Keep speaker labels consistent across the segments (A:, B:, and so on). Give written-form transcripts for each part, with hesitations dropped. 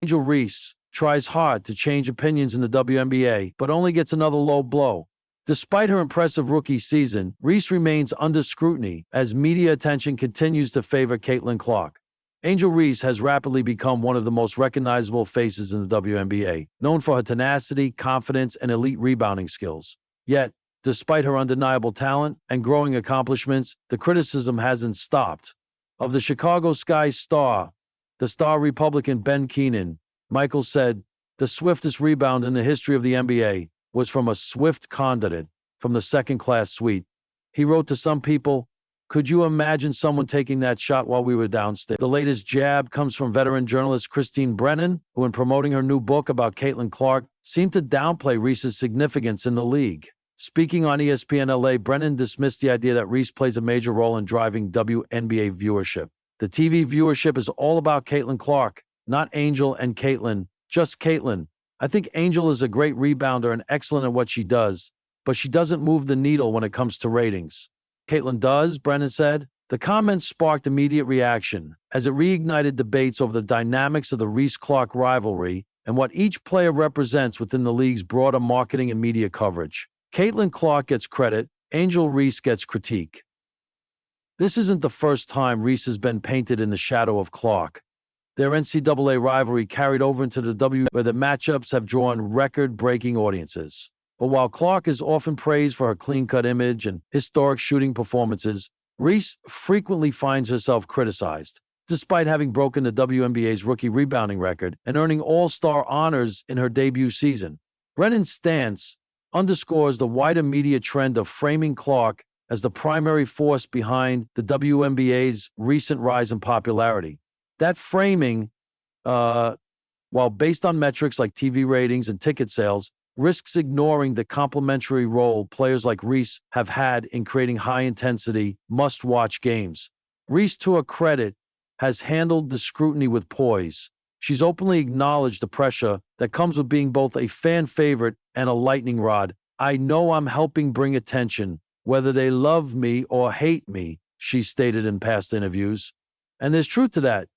A: Angel Reese tries hard to change opinions in the WNBA, but only gets another low blow. Despite her impressive rookie season, Reese remains under scrutiny as media attention continues to favor Caitlin Clark. Angel Reese has rapidly become one of the most recognizable faces in the WNBA, known for her tenacity, confidence, and elite rebounding skills. Yet, despite her undeniable talent and growing accomplishments, the criticism hasn't stopped. Of the Chicago Sky star, the star Republican Ben Keenan, Michael said, "The swiftest rebound in the history of the NBA was from a swift conduit from the second-class suite." He wrote to some people, "Could you imagine someone taking that shot while we were downstairs?" The latest jab comes from veteran journalist Christine Brennan, who in promoting her new book about Caitlin Clark, seemed to downplay Reese's significance in the league. Speaking on ESPN LA, Brennan dismissed the idea that Reese plays a major role in driving WNBA viewership. "The TV viewership is all about Caitlin Clark, not Angel and Caitlin, just Caitlin. I think Angel is a great rebounder and excellent at what she does, but she doesn't move the needle when it comes to ratings." "Caitlin does," Brennan said. The comment sparked immediate reaction, as it reignited debates over the dynamics of the Reese-Clark rivalry and what each player represents within the league's broader marketing and media coverage. Caitlin Clark gets credit, Angel Reese gets critique. This isn't the first time Reese has been painted in the shadow of Clark. Their NCAA rivalry carried over into the W, where the matchups have drawn record-breaking audiences. But while Clark is often praised for her clean-cut image and historic shooting performances, Reese frequently finds herself criticized, despite having broken the WNBA's rookie rebounding record and earning All-Star honors in her debut season. Brennan's stance underscores the wider media trend of framing Clark as the primary force behind the WNBA's recent rise in popularity. That framing, while based on metrics like TV ratings and ticket sales, risks ignoring the complementary role players like Reese have had in creating high-intensity, must-watch games. Reese, to her credit, has handled the scrutiny with poise. She's openly acknowledged the pressure that comes with being both a fan favorite and a lightning rod. "I know I'm helping bring attention, whether they love me or hate me," she stated in past interviews. And there's truth to that.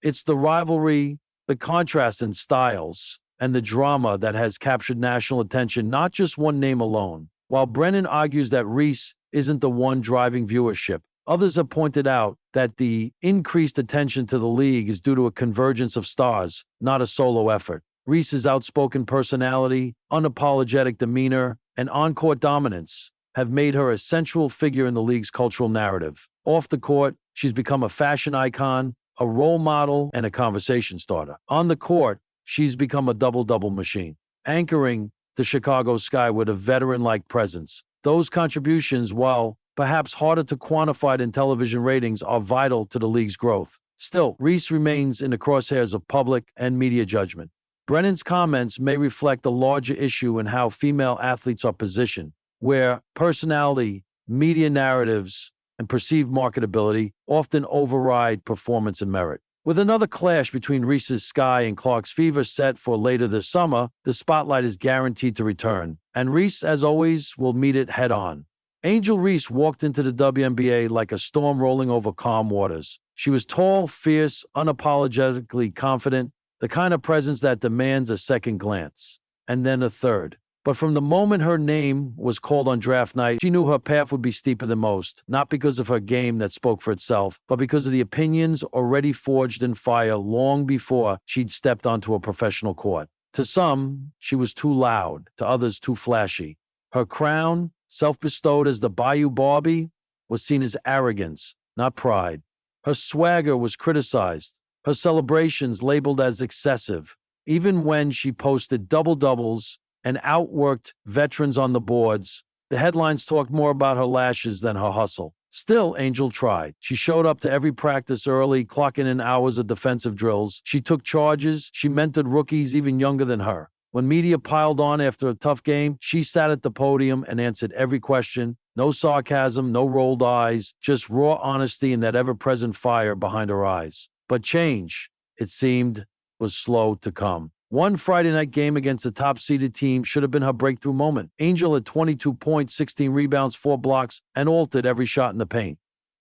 A: It's the rivalry, the contrast in styles, and the drama that has captured national attention, not just one name alone. While Brennan argues that Reese isn't the one driving viewership, others have pointed out that the increased attention to the league is due to a convergence of stars, not a solo effort. Reese's outspoken personality, unapologetic demeanor, and on-court dominance have made her a central figure in the league's cultural narrative. Off the court, she's become a fashion icon, a role model, and a conversation starter. On the court, she's become a double-double machine, anchoring the Chicago Sky with a veteran-like presence. Those contributions, while perhaps harder to quantify than television ratings, are vital to the league's growth. Still, Reese remains in the crosshairs of public and media judgment. Brennan's comments may reflect a larger issue in how female athletes are positioned, where personality, media narratives, and perceived marketability often override performance and merit. With another clash between Reese's Sky and Clark's Fever set for later this summer, the spotlight is guaranteed to return, and Reese, as always, will meet it head-on. Angel Reese walked into the WNBA like a storm rolling over calm waters. She was tall, fierce, unapologetically confident, the kind of presence that demands a second glance, and then a third. But from the moment her name was called on draft night, she knew her path would be steeper than most, not because of her game that spoke for itself, but because of the opinions already forged in fire long before she'd stepped onto a professional court. To some, she was too loud, to others too flashy. Her crown, self-bestowed as the Bayou Barbie, was seen as arrogance, not pride. Her swagger was criticized, her celebrations labeled as excessive, even when she posted double-doubles and outworked veterans on the boards. The headlines talked more about her lashes than her hustle. Still, Angel tried. She showed up to every practice early, clocking in hours of defensive drills. She took charges. She mentored rookies even younger than her. When media piled on after a tough game, she sat at the podium and answered every question. No sarcasm, no rolled eyes, just raw honesty and that ever-present fire behind her eyes. But change, it seemed, was slow to come. One Friday night game against a top-seeded team should have been her breakthrough moment. Angel had 22 points, 16 rebounds, 4 blocks, and altered every shot in the paint.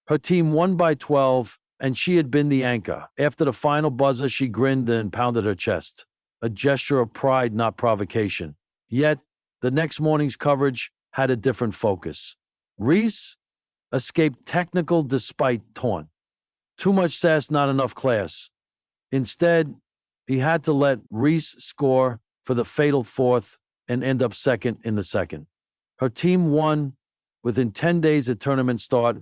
A: Her team won by 12, and she had been the anchor. After the final buzzer, she grinned and pounded her chest, a gesture of pride, not provocation. Yet, the next morning's coverage had a different focus. Reese escaped technical despite taunt. Too much sass, not enough class. Instead, he had to let Reese score for the fatal fourth and end up second in the second. Her team won within 10 days at tournament start,